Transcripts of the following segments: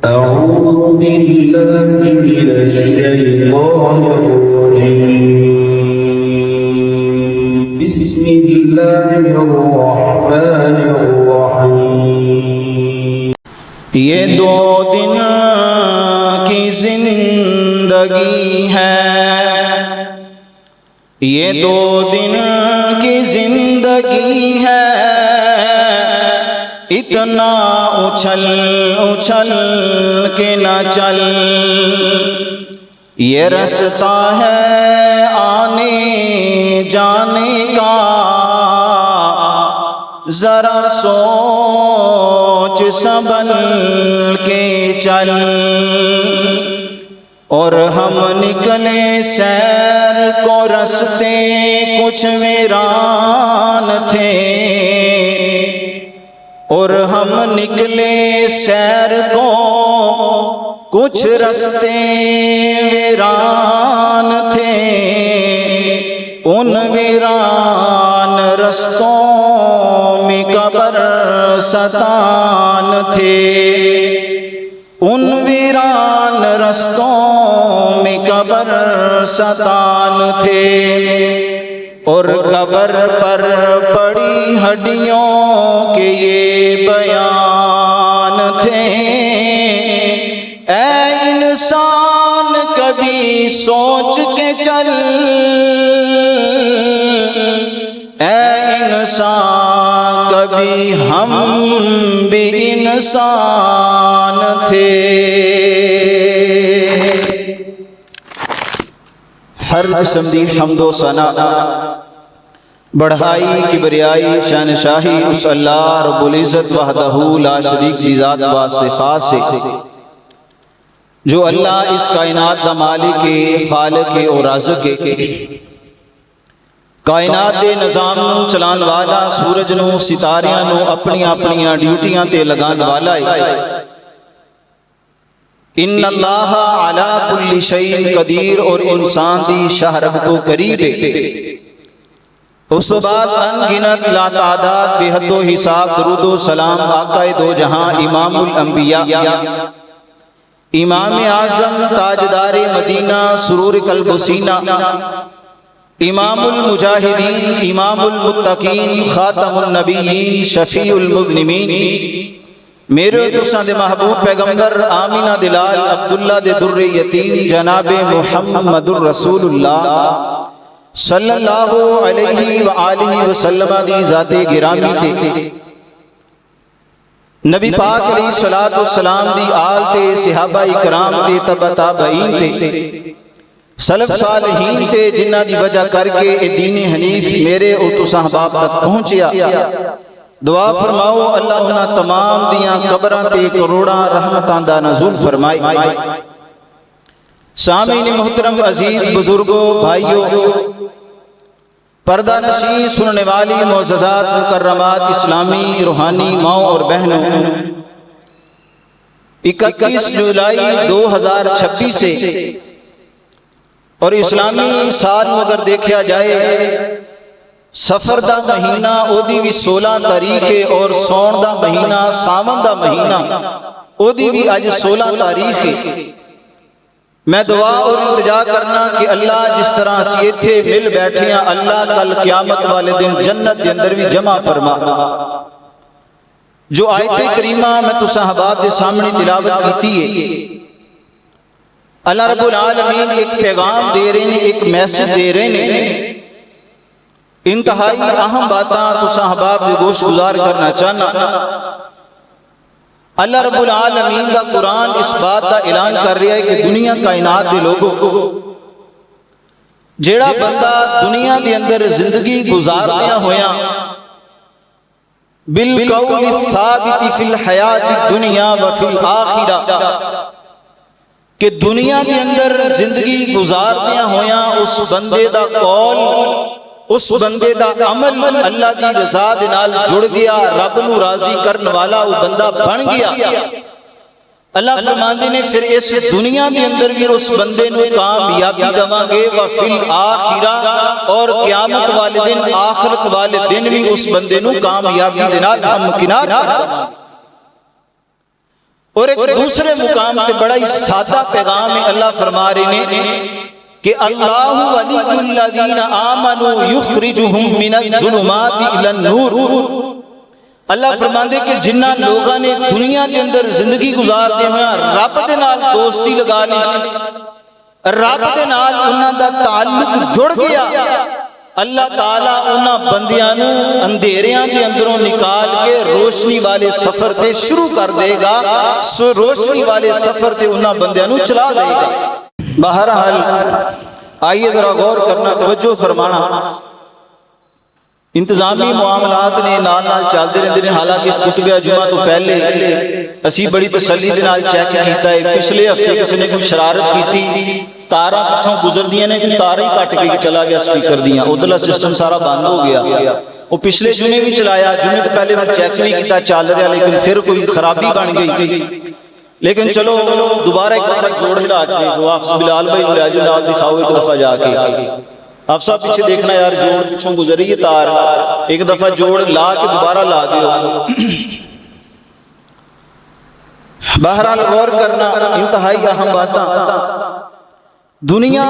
أعوذ بالله من الشيطان الرجيم بسم الله الرحمن الرحيم یہ دو دن کی زندگی ہے، یہ دو دن کی زندگی ہے، اتنا اچھل اچھل کے نہ چل، یہ رستہ ہے آنے جانے کا، ذرا سوچ سنبھل کے چل۔ اور ہم نکلے سیر کو، رستے کچھ ویران تھے، اور ہم نکلے سیر کو، کچھ رستے ویران تھے، ان ویران رستوں میں قبر ستان تھے، ان ویران رستوں میں قبر ستان تھے، اور قبر پر پڑی ہڈیوں کے یہ بیان تھے۔ اے انسان کبھی سوچ کے چل، اے انسان کبھی ہم بھی انسان تھے۔ ہر قسم دی حمد و ثنا، بڑھائی کبریائی شان شاہی اس اللہ رب العزت وحدہ لا شریک دی ذات واسطے خاص ہے، جو اللہ اس کائنات دا مالک خالق اور رازق ہے، کائنات دے نظام نو چلان والا، سورج نو ستاریاں نو اپنی اپنیاں ڈیوٹیاں تے لگان والا ہے۔ ان اللہ علی کل شیء قدیر، اور انسان دی شاہ رب تو قریب ہے۔ اس تو بعد انگنت لا تعداد بے حد و حساب درود و سلام آقا دو جہاں، امام الانبیاء، امام اعظم، تاجدار مدینہ، سرور قلب و سینہ، امام المجاہدین، امام المتقین، خاتم النبیین، شفیع المذنبین، میرے تساں دے محبوب پیغمبر آمینہ دلال عبداللہ دے در یتیم جناب محمد الرسول اللہ صلی اللہ علیہ وآلہ وسلم دی ذات گرامی تے، نبی پاک علیہ السلام دی آل تے، صحابہ اکرام تے، تبع تابعین تے، سلف صالحین تے، جنہ دی وجہ کر کے اے دین حنیف میرے اور تساں احباب تک پہنچیا۔ دعا فرماؤ اللہ انہاں تمام دیاں قبراں تے کروڑاں رحمتاں دا نزول فرمائی۔ سامعین محترم، عزیز بزرگوں، بھائیوں، پردہ نشین سننے والی معززات مکرمات اسلامی روحانی ماؤں اور بہنوں، 21 جولائی 2026 سے، اور اسلامی سال اگر دیکھا جائے سفر دا مہینہ او دی بھی 16 تاریخ ہے، اور سون دا مہینہ، ساون دا مہینہ او دی بھی آج 16 تاریخ ہے۔ میں دعا اور التجا کرنا کہ اللہ جس طرح سی تھے مل بیٹھیاں، اللہ کل قیامت والے دن جنت دے اندر بھی جمع فرما۔ جو آیت کریمہ میں تو صحابات دے سامنے تلاوت کیتی ہے، اللہ رب العالمین ایک پیغام دے رہے ہیں، ایک میسج دے رہے ہیں، انتہائی اہم باتاں تو صحابات دے گوش گزار کرنا چاہنا۔ اللہ رب العالمین کا قرآن اس بات کا اعلان کر رہا ہے کہ دنیا کائنات دے لوگوں کو، جیڑا بندہ دنیا دے اندر زندگی گزارنیاں ہویاں بالقول الثابت فی الحیات الدنیا و فی الآخرہ، کہ دنیا دے اندر زندگی گزارنیاں ہویاں اس بندے دا قول، اس بندے دا عمل اللہ دی رضا دے نال جڑ گیا، رب نو راضی کرن والا وہ بندہ بن گیا۔ اللہ فرماندے نے پھر اس دنیا دے اندر بھی اس بندے نو کامیابی دواں گے، وفی الآخرہ، اور قیامت والے دن، آخرت والے دن بھی اس بندے نو کامیابی دے نال ہمکنار۔ اور ایک دوسرے مقام پہ بڑا ہی سادہ پیغام ہے، اللہ فرما رہے ہیں کہ اللہ ولی الذین آمنوا یخرجہم من الظلمات الی النور۔ اللہ فرماندے کہ جنہ لوگاں نے دنیا کے اندر زندگی گزارتے ہوئے رب دے نال دوستی لگا لی، رب دے نال انہاں دا تعلق جڑ گیا، اللہ تعالیٰ انہاں بندیاں نو اندھیریاں دے اندروں نکال کے روشنی والے سفر تے شروع کر دے گا، سو روشنی والے سفر تے انہاں بندیاں نو چلا دے گا۔ بہرحال آئیے ذرا غور کرنا، توجہ فرمانا، انتظامی معاملات نے نال نال چلتے رہتے ہیں۔ حالانکہ خطبہ جمعہ تو پہلے اسی بڑی تسلی دے نال چیک کیتا ہے، پچھلے ہفتے کسی نے کوئی شرارت کیتی، تاراں پچھوں گزر دیاں نے، کہ تارا ہی کٹ کے چلا گیا سپیکر دیاں، ادھرلا سسٹم سارا بند ہو گیا۔ وہ پچھلے جمعے بھی چلایا، جمعے تو پہلے میں چیک نہیں کیتا چل رہا، لیکن پھر کوئی خرابی بن گئی۔ لیکن چلو دوبارہ ایک دفعہ جوڑ ملا کے وہ حافظ بلال بھائی لے جو نال دکھاؤ ایک دفعہ جا کے، آپ صاحب پیچھے دیکھنا یار، جوڑ پیچھوں گزر رہی ہے تار، ایک دفعہ جوڑ لا کے دوبارہ لا دیو۔ بہرحال غور کرنا، انتہائی اہم باتاں۔ دنیا،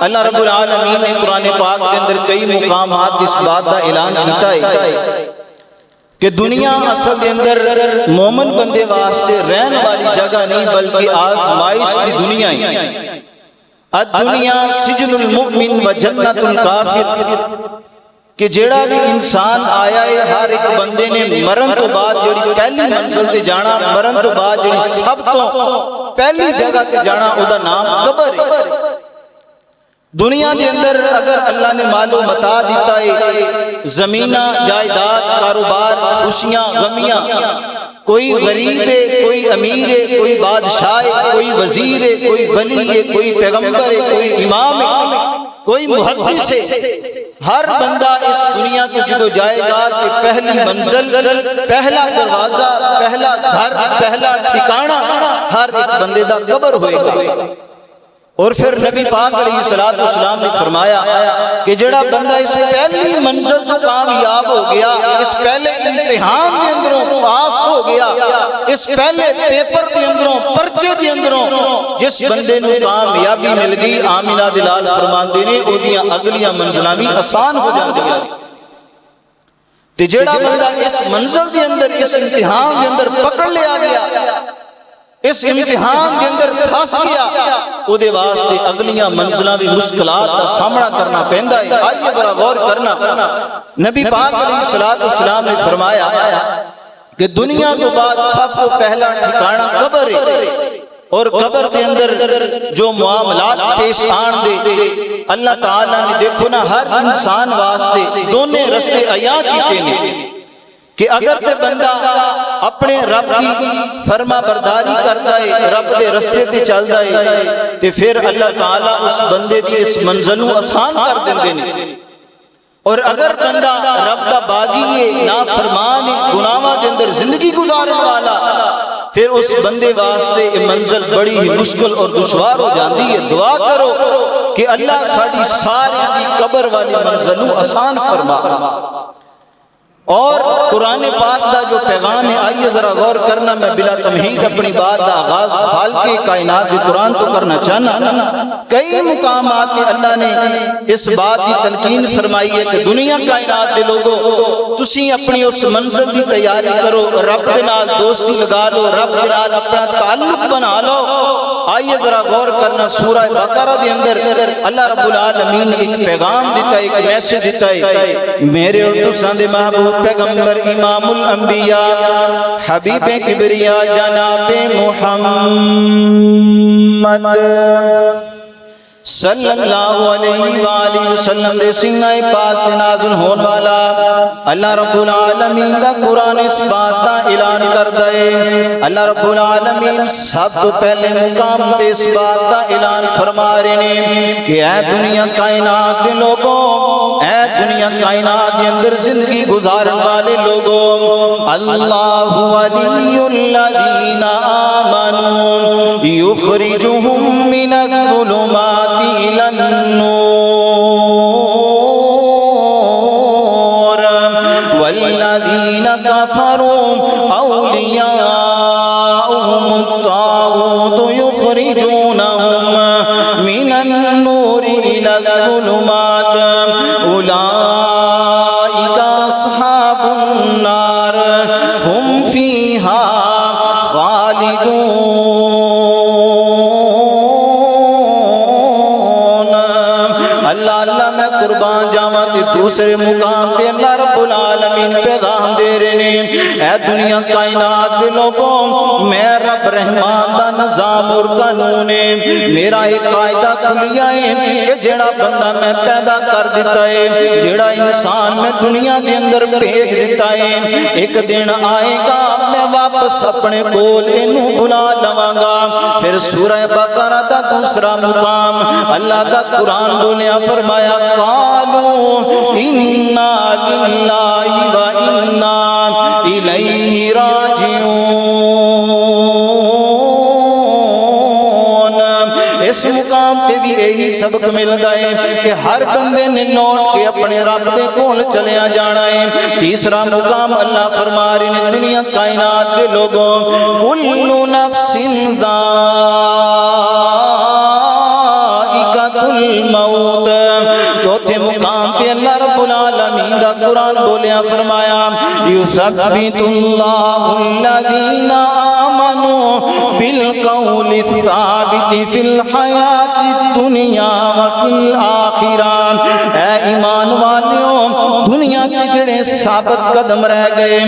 اللہ رب العالمین نے قرآن پاک کے اندر کئی مقامات اس بات کا اعلان کیتا ہے کہ دنیا اصل کے اندر مومن بندے واسطے رہن والی جگہ نہیں بلکہ آزمائش کی دنیا ہے۔ الدنیا سجن المؤمن و جنت الکافر، کہ جیڑا بھی انسان آیا ہے ہر ایک بندے نے مرن تو بعد جیڑی پہلی منزل سے جانا، مرن تو بعد جیڑی سب تو پہلی جگہ سے جانا، او دا نام قبر ہے۔ دنیا کے اندر اگر اللہ نے مال و متاع دیتا ہے، زمینہ، جائیداد، کاروبار، خوشیاں، غمیاں، کوئی غریب ہے، کوئی امیر ہے، کوئی بادشاہ ہے، کوئی وزیر ہے، کوئی ولی ہے، کوئی پیغمبر ہے، کوئی امام ہے، کوئی محدث ہے، ہر بندہ اس دنیا کو جدو جائے گا کہ پہلی منزل، پہلا دروازہ، پہلا گھر، پہلا ٹھکانہ ہر ایک بندے دا قبر ہوئے گا۔ اور پھر نبی پاک علیہ السلام نے فرمایا کہ جڑا بندہ اس پہلی منزل سے کامیاب ہو گیا، اس پہلے امتحان کے اندروں پاس ہو گیا، اس پہلے پیپر کے اندروں، پرچے کے اندروں جس بندے نے کامیابی مل گئی، آمینہ دلال فرماندے نے او دیاں اگلیاں منزلاں بھی آسان ہو جاندیاں۔ تے جڑا بندہ اس منزل کے اندر، اس امتحان کے اندر پکڑ لیا گیا، اس امتحان کے اندر پھنس گیا، او دے واسطے اگلیاں منزلاں بھی مشکلات کا سامنا کرنا پیندا ہے۔ آئیے ذرا غور کرنا، نبی پاک علیہ السلام نے فرمایا کہ دنیا کے بعد سب کو پہلا ٹھکانہ قبر ہے، اور قبر کے اندر جو معاملات پیش آن دے، اللہ تعالیٰ نے دیکھو نا ہر انسان واسطے دونے رستے عیاں کیتے ہیں کہ اگر تے بندہ اپنے رب کی فرما برداری کرتا ہے، رب دے رستے تے چلتا ہے، تے پھر اللہ تعالیٰ اس بندے دی اس منزلوں آسان کر دیندے نے۔ اور اگر بندہ رب دا باغی ہے، نافرمان ہے، گناہاں دے اندر زندگی گزارنے والا، پھر اس بندے واسطے یہ منزل بڑی ہی مشکل اور دشوار ہو جاندی ہے۔ دعا کرو کہ اللہ ساڑی ساری دی قبر والی منزلوں آسان فرما۔ اور قرآن پاک دا جو پیغام ہے، آئیے ذرا غور کرنا، میں بلا تمہید اپنی بات دا آغاز خالق کائنات دی قرآن تو کرنا چاہنا۔ کئی مقامات میں اللہ نے اس بات کی تلقین فرمائی ہے کہ دنیا کائنات دے لوگوں تسی اپنی اس منزل دی تیاری کرو، رب دے نال دوستی لگا لو، رب دے نال اپنا تعلق بنا لو۔ آئیے ذرا غور کرنا، سورہ بقرہ دے اندر اللہ رب العالمین نے ایک پیغام دیتا ہے، ایک میسج دیتا ہے، میرے اور تساں دے محبوب پیغمبر امام الانبیاء حبیب کبریا جناب محمد صلی اللہ علیہ وآلہ وسلم دے سینہ پاک تے نازل ہون والا اللہ رب العالمین دا قرآن اس بات دا اعلان کردا ہے۔ اللہ رب العالمین سب تو پہلے مقام تے اس بات دا اعلان فرما رہے ہیں کہ اے دنیا کائنات دے لوگوں، اے دنیا کائنات دے اندر زندگی گزارن والے لوگوں، اللہ ولی الذین آمنوا یخرجہم من الظلمات إلى النور والذين كفروا أولياؤهم الطاغوت يخرجونهم من النور إلى الظلمات أولئك أصحاب النار هم فيها خالدون۔ اللہ اللہ میں قربان جاواں تے دوسرے مقام تے اللہ رب العالمین پیغام دے رہے نے، اے دنیا کائنات دے لوگوں، میں رب رحمان دا نظام اور قانون ہے، میرا ایک قاعدہ کلیہ ہے کہ جڑا بندہ میں پیدا کر دیتا ہے، جڑا انسان میں دنیا دے اندر بھیج دیتا ہے، ایک دن آئے گا میں واپس اپنے کول اینو بلا لواں گا۔ پھر سورہ بقرہ دا دوسرا مقام اللہ دا قرآن بولیا فرمایا قالوا انا للہ و انا الیہ راجعون۔ اس مقام تے بھی یہی سبق ملتا ہے کہ ہر بندے نے لوٹ کے اپنے رب دے کول چلیا جانا ہے۔ تیسرا مقام اللہ فرما رہے ہیں دنیا کائنات کے لوگوں کل نفس ذائقۃ الموت۔ چوتھے مقام پہ اللہ رب العالمین دا قرآن بولیا فرمایا یثبت اللہ الذین آمنوا بالقول الثابت فی الحیاۃ الدنیا وفی الآخرہ۔ اے ایمان والیوں، دنیا کے جڑے ثابت قدم رہ گئے،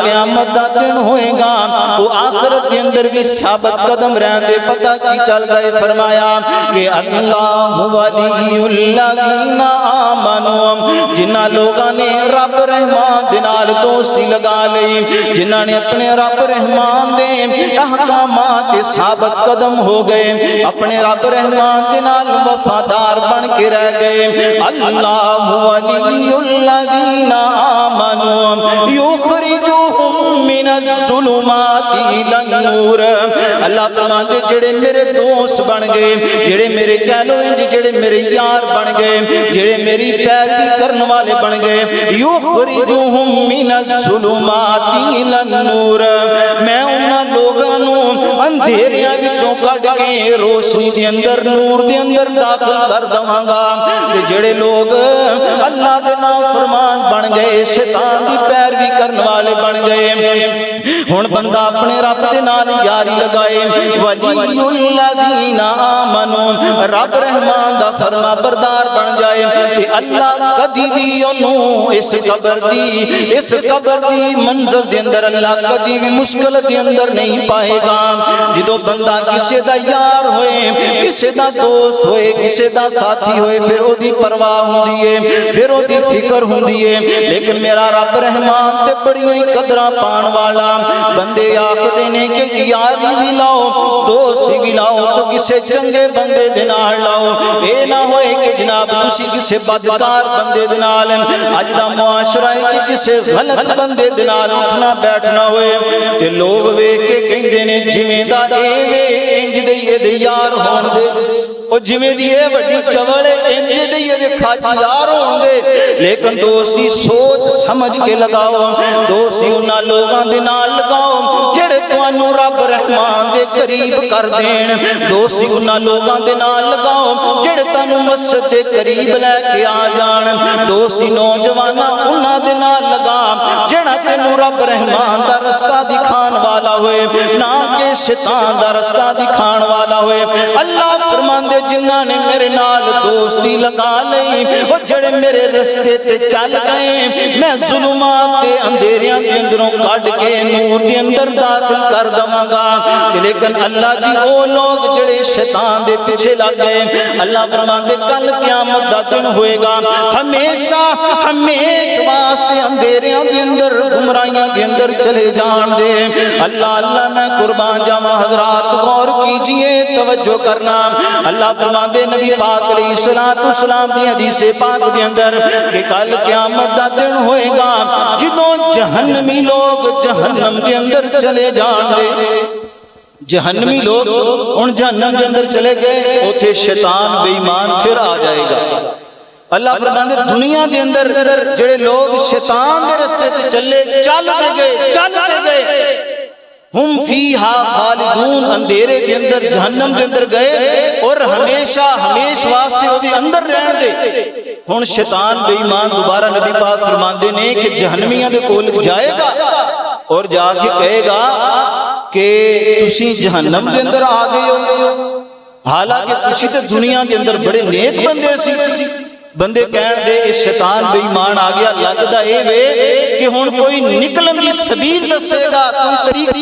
قیامت دا دن ہوئے گا وہ آخرت کے اندر بھی ثابت قدم رہن دے۔ پتہ کی چل گئے فرمایا کہ اللہ ولی الذین آمنوا، جنہ لوگاں نے رب رحمان دے نال دوستی لگا لئی، جنہ نے اپنے رب رحمان دے احکامات ثابت قدم ہو گئے، اپنے رب رحمان دے نال وفادار بن کے رہ گئے۔ اللہ ولی الذین آمنوا یخرجوہم من الظلمات الی النور۔ اللہ فرماندے جڑے میرے دوست بن گئے، جڑے میرے کہہ لو انج جڑے میرے یار بن گئے، جڑے میری پیروی کرنے والے بن گئے، یخرجوہم من الظلمات الی النور، میں انہاں لوگاں نوں اندھیریاں وچوں کڈ کے روشنی دے اندر نور دے اندر داخل کر دواں گا۔ تے جڑے لوگ اللہ دے نافرمان بن گئے، شیطان دی پیروی کرنے والے بن گئے، ہن بندہ اپنے رب دے نال یاری لگائے۔ ولی الذین آمنوا، رب رحمان دا فرما بردار بن جائے تے اللہ کدی بھی انہوں اس قبر دی منزل دے اندر اللہ کدی بھی مشکل دے اندر نہیں پائے گا۔ جدو بندہ کسے دا یار ہوئے، کسے دا دوست ہوئے، کسے دا ساتھی ہوئے، پھر او دی پرواہ ہوندی ہے، پھر او دی فکر ہوندی ہے، لیکن میرا رب رحمان تے بڑی قدراں پان والا بندے آکھدے نے کہ یاری بھی لاؤ دوستی بھی لاؤ تو کسے چنگے بندے دے نال لاؤ، اے نہ ہوئے کہ جناب تسی کسے بدکار بندے دے نال۔ اج دا معاشرہ ہے کہ کسے غلط بندے دے نال اٹھنا بیٹھنا ہوئے تے لوگ ویکھ کے کہندے نے جویں دا اے وے انج دے دے یار ہون دے، او جویں دی اے وڈی چوڑ انج دے کھاچی یار ہون دے۔ لیکن دوستی سوچ سمجھ کے لگاؤ، دوستی انہاں لوگاں دے نال لگاؤ جڑے تانوں رب رحمان دے قریب کر دین، دوستی انہاں لوگاں دے نال لگاؤ جڑے تانوں مسجد دے قریب لے کے آ جان، دوستی نوجواناں انہاں دے نال لگا جڑا تینوں رب رحمان دا رستہ دکھان والا ہوئے، نہ کہ شیطان دا رستہ دکھان والا ہوئے۔ اللہ فرماندے جنہاں نے میرے نال دوستی لگا لئی وہ جڑے میرے رستے تے چل گئے، میں ظلمات تے اندھیریاں دے اندروں کڈ کے نور دے اندر داخل کر دواں گا۔ لیکن اللہ جی وہ لوگ جڑے شیطان دے پیچھے لگ گئے، اللہ فرماندے کل قیامت دا دن ہوئے گا، ہمیشہ واسطے اندھیریاں دے اندر گمراہیاں دے اندر چلے جان دے۔ اللہ اللہ میں قربان جاواں، حضرات غور کیجئے، توجہ کرنا۔ اللہ فرماندے نبی پاک علیہ السلام دی حدیث پاک دے اندر کہ کل قیامت دا دن ہوئے گا جدوں جہنمی لوگ جہنم دے اندر چلے جان دے۔ جہنمی لوگ ان جہنم دے اندر چلے گئے، اوتھے شیطان بے ایمان پھر آ جائے گا۔ اللہ فرماندے دنیا دے اندر جڑے لوگ شیطان دے رستے سے چل گئے ہم فیہا خالدون، اندھیرے دے اندر جہنم دے اندر گئے اور ہمیشہ ہمیش واسطے او دے اندر رہن دے۔ ہن شیطان بے ایمان دوبارہ نبی پاک فرماندے نے کہ جہنمیاں دے کول جائے گا اور جا کے کہے گا کہ تسی جہنم دے اندر آ گئے ہو، حالانکہ تسی تے دنیا دے اندر بڑے نیک بندے سی۔ بندے کہن دے اے شیطان بے ایمان آ گیا، لگدا اے وے کہ ہن کوئی نکلن دی سبیل دسے گا، کوئی طریقہ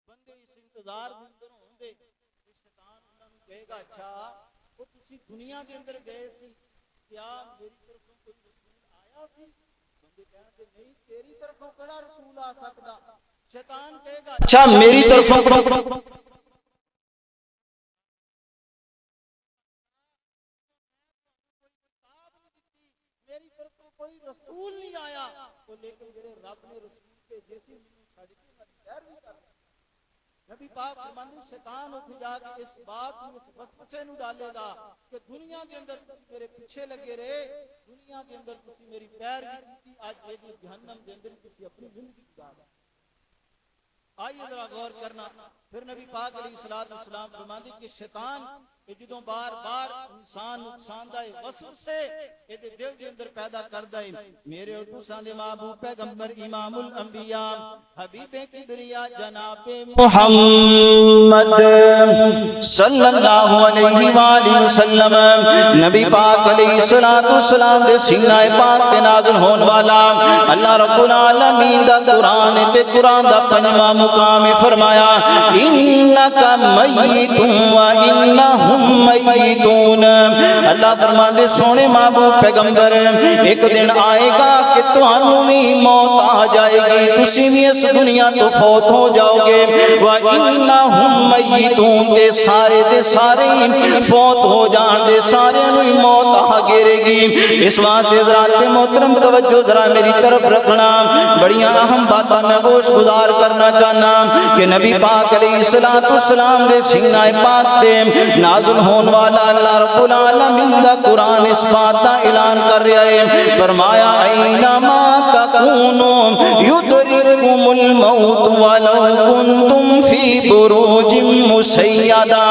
بندے اس انتظار دے اندر ہون دے کہ شیطان انہاں نوں کہے گا اچھا او تسی دنیا دے اندر گئے سی، کیا میری طرفوں کوئی رسول آیا سی؟ بندے کہن دے نہیں، تیری طرفوں کیڑا رسول آ سکدا؟ شیطان کہے گا اچھا میری طرفوں میری طرف تو کوئی رسول نہیں آیا، لیکن جڑے رب نے رسول بھیجے سی مینوں چھڈ کے میں خیر نہیں کر نبی پاک فرماندے شیطان اٹھ جا کے اس بات نوں اس وسوسے نوں ڈالے گا کہ دنیا کے اندر تسی میرے پیچھے لگے رہے، دنیا کے اندر تسی میری پیروی کیتی، اج میری جہنم دے اندر تسی اپنی زندگی گزار۔ آئیے ذرا غور کرنا، پھر نبی پاک علیہ الصلوۃ والسلام فرماندے کہ شیطان جدوں بار بار انسان نقصان دہ وسوسے اے دے دل دے اندر پیدا کردا ہے، میرے اور تساں دے محبوب پیغمبر امام الانبیاء حبیب کبریا جناب محمد صلی اللہ علیہ وآلہ وسلم نبی پاک علیہ الصلوۃ والسلام دے سینہ پاک تے نازل ہون والا اللہ رب العالمین دا قرآن تے قرآن دا پنجواں مقام فرمایا انک میت و انہم میتون۔ اللہ فرماندے سونے محبوب پیغمبر ایک دن آئے گا کہ تانوں بھی موت آ جائے گی، تسی بھی اس دنیا تو فوت ہو جاؤ گے، وَإِنَّهُمْ مَيِّتُونَ تے سارے فوت ہو جان دے، سارے نوں موت آ گھیرے گی۔ اس واسطے حضرات محترم توجہ ذرا میری طرف رکھنا، بڑی اہم باتاں میں گوش گزار کرنا چاہنا کہ نبی پاک علیہ الصلوۃ والسلام دے سینہ پاک تے نازل ہون والا اللہ رب العالمین دا قرآن اس بات دا اعلان کر رہا ہے، فرمایا اینما تکونوا یدرککم الموت ولو کنتم فی بروج مشیدہ۔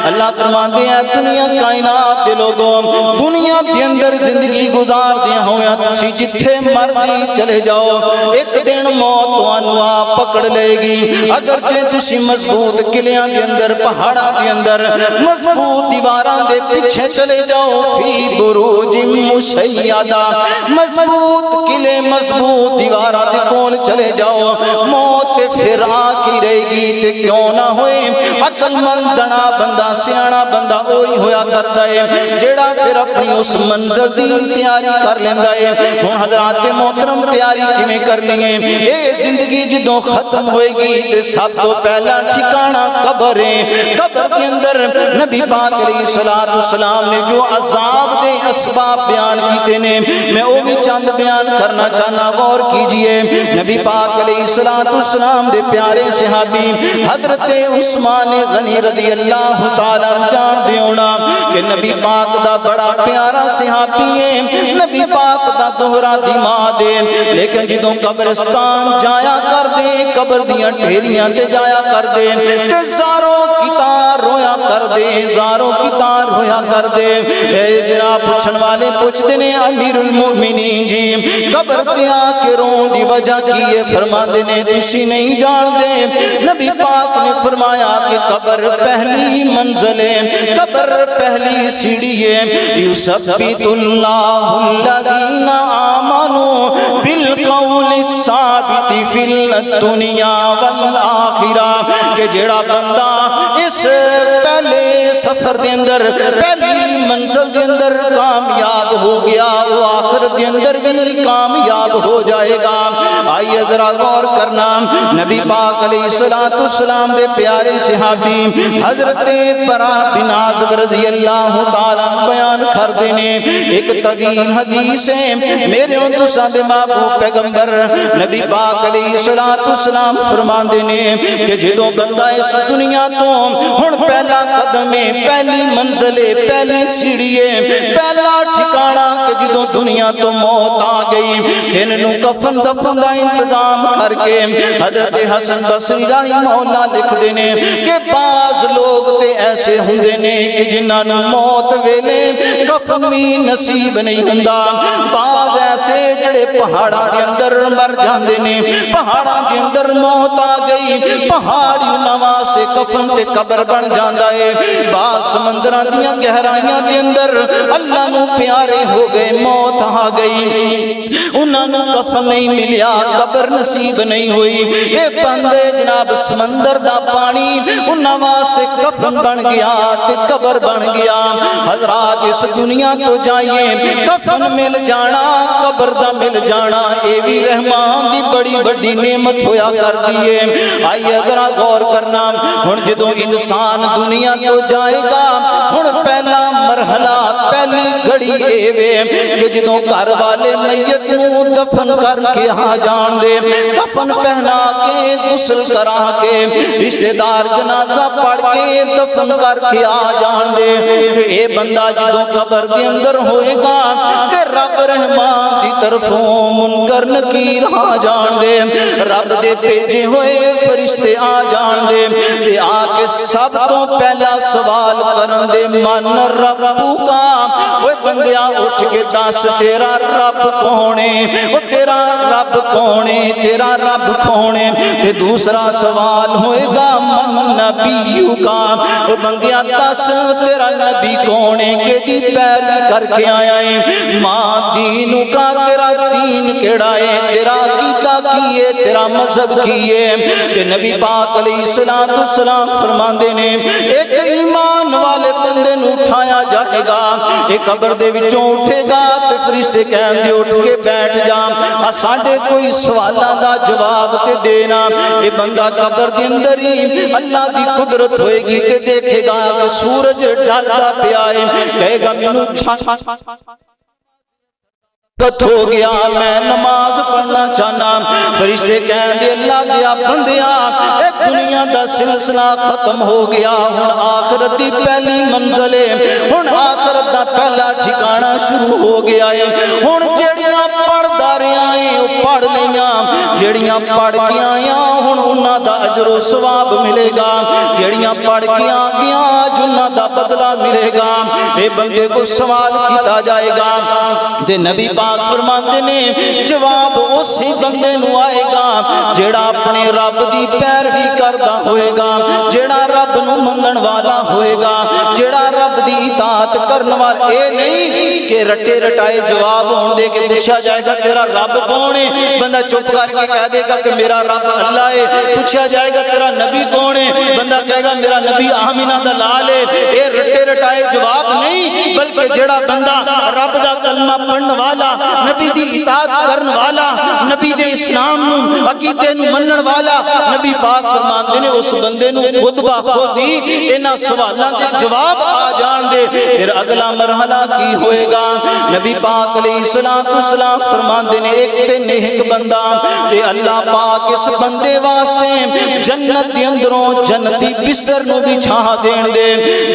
اللہ فرماندے ہیں دنیا کائنات دے لوگوں، دنیا دے اندر زندگی گزار دیا ہویا تسی جتھے مرضی چلے جاؤ، ایک دن موت تانوں آ پکڑ لے گی، اگرچہ تسی مضبوط قلعیاں دے اندر، پہاڑاں دے اندر، مضبوط دیواراں دے پیچھے چلے جاؤ، فی بروج مشیدہ، مضبوط قلعے مضبوط دیواراں دے کول چلے جاؤ، موت پھر آ کی رہے گی تے کیوں نہ ہوئے۔ عقل مند دنا بندہ سیاںا بندہ وہی ہویا کرتا ہے جیڑا پھر اپنی اس منزل دی تیاری کر لیندا ہے۔ ہن حضرات محترم تیاری کیویں کرنی ہے؟ اے زندگی جدوں ختم ہوئے گی تے سب تو پہلا ٹھکانہ قبر ہے، قبر کے اندر نبی پاک علیہ الصلوۃ والسلام نے جو عذاب دے اسباب بیان کیتے نے میں وہ بھی چند بیان کرنا چاہنا، غور کیجئے۔ نبی پاک علیہ الصلوۃ والسلام دے پیارے صحابی حضرت عثمان غنی رضی اللہ تعالی جان دیونا کہ نبی پاک دا بڑا پیارا صحابی ہے، نبی پاک دا دوہرا دماغ ہے، لیکن جدوں قبرستان جایا کر دے، قبر دیاں ڈھیریاں تے جایا کر دے تے زاروں کتار رویا کر دے، زاروں کتار رویا کر دے۔ اے جناب پوچھن والے پوچھتے نے امیر المومنین جی قبر تے آ کے رون دی وجہ کی ہے؟ فرماندے نے تسی نہیں جان دے، نبی پاک نے فرمایا کہ قبر پہلی منزل ہے، قبر پہلی سیڑھی ہے، یثبت اللہ الذین آمنوا بالقول الثابت فی الدنیا والآخرہ، کہ جیڑا بندہ اس پہلے سفر دے اندر پہلی منزل دے اندر کامیاب ہو گیا وہ آخرت دے اندر بھی کامیاب ہو جائے گا۔ آئیے ذرا غور کرنا، نبی پاک علیہ الصلوۃ والسلام دے پیارے صحابی حضرت برا بن عازب رضی اللہ تعالی بیان کردے نے ایک طویل حدیث ہے، میرے اور تساں دے محبوب پیغمبر نبی پاک علیہ الصلوۃ والسلام فرماندے نے کہ جدوں بندہ اس دنیا تو ہن پہلا قدم پہلی منزل ہے، پہلی سیڑھی ہے، پہلا ٹھکانہ کہ جدوں دنیا تو موت آ گئی انہوں کفن دفن دا انتظام کر کے حضرت حسن بصری رحمہ اللہ لکھ دینے کہ بعض لوگ تے ایسے ہوندے نے کہ جنہاں نوں موت ویلے کفن بھی نصیب نہیں ہوندا، بعض ایسے جڑے پہاڑاں دے اندر مر جاندے نے، پہاڑاں دے اندر موت آ گئی پہاڑی انہاں واسطے کفن تے قبر بن جاندا ہے، بعض سمندراں دیاں گہرائیاں دے اندر اللہ نوں پیارے ہو گئے موت آ گئی انہاں نوں کفن نہیں ملیا قبر نصیب نہیں ہوئی، اے بندے جناب سمندر دا پانی انہاں واسطے کفن بن گیا تے قبر بن گیا۔ حضرات اس دنیا تو جائیے کفن مل جانا قبر دا مل جانا اے بھی رحمان دی بڑی بڑی نعمت ہویا کر دیئے۔ آئیے اگر غور کرنا ہن جدوں انسان دنیا تو جائے گا ہن پہلا مرحلہ پہلی گھڑی اے وے کہ جدوں گھر والے میت نوں دفن کر کے آ جان دے، کفن پہنا کے غسل کرا کے رشتہ دار جنازہ پڑھ کے دفن کر کے آ جان دے، اے بندہ جدوں قبر دے اندر ہوئے گا کہ رب رحمان دی طرفوں منکر نکیر آ جان دے، رب دے بھیجے ہوئے فرشتے آ جان دے تے آ کے سب تو پہلا سوال کرن دے من ربو کا، وہ بندیا اٹھ کے دس تیرا رب کونے، وہ تیرا رب کونے، تیرا رب کونے، تے دوسرا سوال ہوئے گا من نبیو کا، وہ بندیا دس تیرا نبی کونے کہ دی پیروی کر کے آیا ہے، ماں دینو کا تیرا دین کیڑا ہے، تیرا عقیدہ کیے، تیرا مذہب کیے، کہ نبی پاک علیہ السلام فرماندے نے ایک ایمان والے بندے نو اٹھایا جائے گا، ایک قبر دے وچوں اٹھے گا تے فرشتے کہن دے اٹھ کے بیٹھ جا ساڈے کوئی سوالاں دا جواب تے دینا، اے بندہ قبر دے اندر ہی اللہ دی قدرت ہوئے گی تے دیکھے گا کہ سورج ڈھلدا پیا ہے، کہے گا مینوں ہو گیا میں نماز پڑھنا چاہنا، فرشتے کہن دے اللہ دیا بندیا اے دنیا دا سلسلہ ختم ہو گیا، ہن آخرت دی پہلی منزل ہے، ہن آخرت دا پہلا ٹھکانہ شروع ہو گیا ہے، ہن جڑیاں پڑھدا رہیا ہیں او پڑھ لیاں، جڑیاں پڑھ کے آیاں ہن انہاں دا اجر و ثواب ملے گا، جڑیاں پڑھ کے آ گیاں اج انہاں دا بدلہ ملے گا، اے بندے کو سوال کیتا جائے گا تے نبی پاک فرماندے نے جواب اسی بندے نو آئے گا جیڑا اپنے رب دی پیروی کردا ہوئے گا، جیڑا رب نو منن والا ہوئے گا، جیڑا رب دی اطاعت کرن والا، اے نہیں کہ رٹے رٹائے جواب ہون دے کہ پوچھا جائے گا تیرا رب کون ہے، بندہ چپ کر کے کہہ دے گا کہ میرا رب اللہ ہے، پوچھا جائے گا تیرا نبی کون ہے، بندہ کہے گا میرا نبی آمینہ دا لال ہے، اے رٹے رٹائے جواب نہیں بلکہ جیڑا بندہ رب دا کلمہ پڑھن والا، نبی دی اطاعت کرن والا، نبی دے اسلام نو عقیدے نو منن والا، نبی پاک فرماندے نے اس بندے نو خود بخود ہی انہاں سوالاں دے جواب آ جان دے، پھر اگلا مرحلہ کی ہوئے گا، نبی پاک علیہ السلام فرماندے نے ایک تے نیک بندہ تے اللہ پاک اس بندے واسطے جنت دے اندروں جنتی بستر نو بچھا دین دے،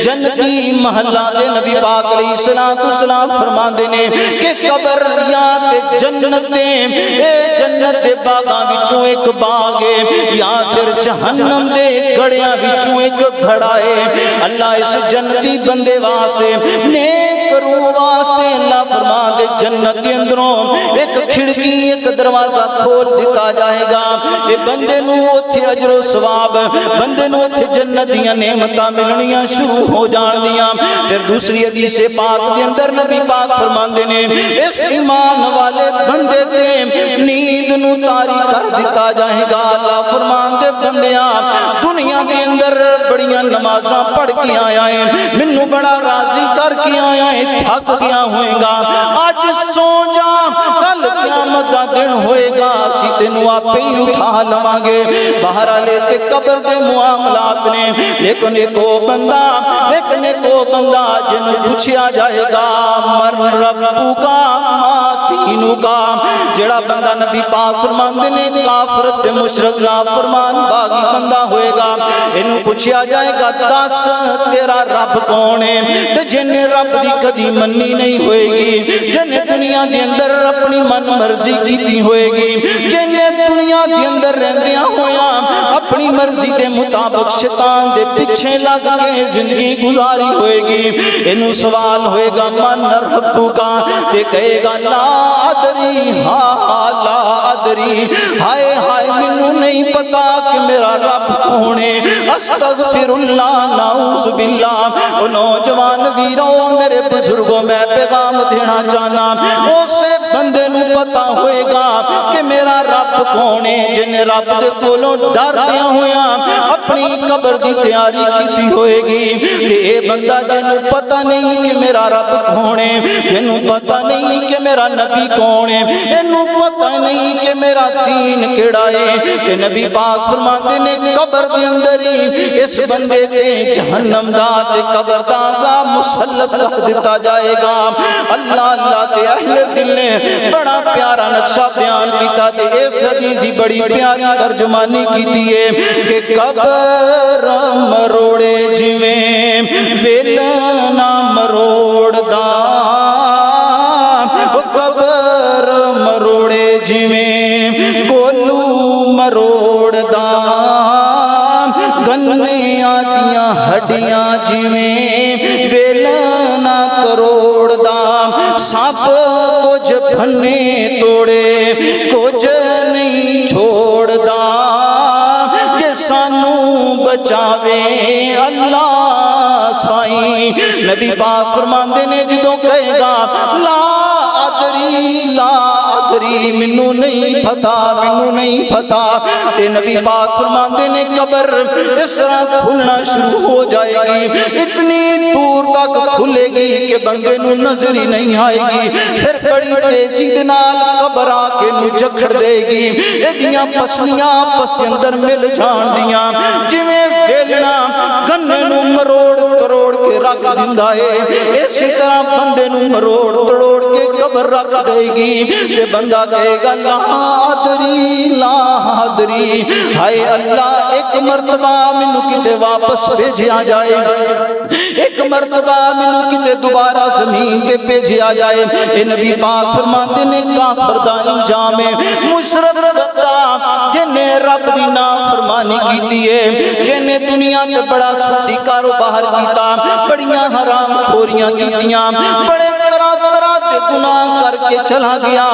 جنتی محلہ دے نبی پاک علیہ السلام فرماندے نے کہ قبر یا تے جنتیں اے جنت دے باغاں وچوں ایک باغ ہے یا پھر جہنم دے گھڑیاں وچوں ایک گھڑا ہے، اللہ اس جنتی بندے واسطے نیک روح واسطے اللہ فرما دے جنت کے اندروں ایک کھڑکی ایک دروازہ کھول دیتا جائے گا، اے بندے نو اوتھے اجر و ثواب، بندے نو اوتھے جنت دیاں نعمتاں ملنیاں شروع ہو جان دیاں۔ پھر دوسری حدیث پاک دے اندر نبی پاک فرماندے نے اس ایمان والے بندے تے نیند نو طاری کر دیتا جائے گا، اللہ فرمان دے بندیاں دنیا دے اندر بڑیاں نمازاں پڑھ کے آیا ہے، منو بڑا راضی کر کے آیا ہے، تھک گیا ہوئے گا، آج سو جا کل قیامت دا دن ہوئے گا، اسی تینوں آپے ہی اٹھا لواں گے، باہر آلے تے قبر دے معاملات نے، لیکن ایک او بندہ جنوں پوچھیا جائے گا من ربو کا دینو کا جڑا بندہ نبی پاک فرماندے نے کافر تے مشرک نافرمان باغی بندہ ہوئے گا اینو پوچھیا جائے گا دس تیرا رب کون ہے تے جن رب دی کدی منی نہیں ہوئے گی جن دنیا دے اندر اپنی من مرضی کیتی ہوئے گی جن دنیا دے اندر رہندیاں ہویا اپنی مرضی دے مطابق شیطان دے پیچھے لگ کے زندگی گزاری ہوئے گی اینو سوال ہوئے گا من ربو کا تے کہے گا لا ادری لا ادری ہائے ہائے منو نہیں پتا کہ میرا رب کون ہے استغفر اللہ نعوذ باللہ او نوجوان ویروں میرے بزرگوں میں پیغام دینا چاہنا اسے بندے نو پتا ہوئے گا کہ میرا رب کون ہے جن رب دے کولوں ڈر دیا ہویا اپنی قبر دی تیاری کیتی ہوئے گی کہ اے بندہ جنوں پتا نہیں کہ میرا رب کون ہے جنوں پتا نہیں کہ میرا نبی کون ہے اینوں پتا نہیں کہ میرا دین کیڑا ہے کہ نبی پاک فرماتے نے قبر دے اندر ہی اس بندے تے جہنم دا تے قبر دا عذاب مسلط کر دیتا جائے گا اللہ اللہ تے اہل دل نے بڑا پیارا نقشہ بیان کیتا تے اس حدیث دی بڑی پیاری ترجمانی کیتی ہے کہ قبر مروڑے جویں بیلنا مروڑ دا قبر مروڑے جویں کولو مروڑ دا گنے آدیاں ہڈیاں جویں بیلنا کروڑ دا سب کچھ بھنے توڑے کچھ نہیں چھوڑ دا کہ سانو بچاوے اللہ سائیں نبی پاک فرماندے نے جدوں کہے گا لا ادری منو نہیں پتا تے نبی پاک فرماندے نے قبر اس طرح کھلنا شروع ہو جائے گی اتنی دور تک کھلے گی کہ بندے نو نظر ہی نہیں آئے گی پھر بڑی تیزی دے نال قبر آ کے نو جکڑ دے گی ایدیاں پسلیاں پس اندر مل جان دیاں جویں ویلنا گنے نو مروڑ تروڑ کے رکھ دیندا ہے اسی طرح بندے نو مروڑ تروڑ کے قبر رکھ دے گی تے بندہ کہے گا لا ادری ہائے اللہ ایک مرتبہ منو کتے واپس بھیجیا جائے ایک مرتبہ منو کتے دوبارہ زمین کے بھیجیا جائے اے نبی پاک فرماتے نے کافر دا انجام مشرک دا جنے رب دی نافرمانی کیتی ہے جنے دنیا تے بڑا سستی کاروبار کیتا بڑیاں حرام خوریاں کیتیاں بڑے طرح دے گناہ کر کے چلا گیا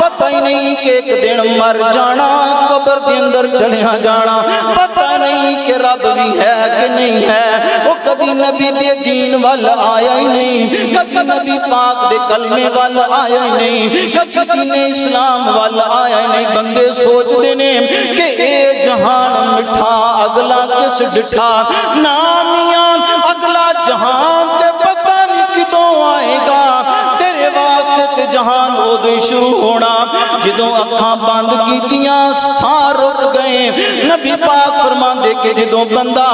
پتہ ہی نہیں کہ ایک دن مر جانا قبر دے اندر چلیا جانا پتہ نہیں کہ رب بھی ہے کہ نہیں ہے وہ کدی نبی دے دین وال آیا ہی نہیں کدی نبی پاک دے کلمے وال آیا ہی نہیں کدی دین اسلام وال آیا ہی نہیں بندے سوچ دینے کہ اے جہان مٹھا اگلا کس ڈٹھا نامیاں اگلا جہان تے پتہ نہیں کدوں آئے گا جہان ادو شروع ہونا جدوں اکھاں بند کیتیاں ساں رک گئے نبی پاک فرماندے کہ جدوں بندہ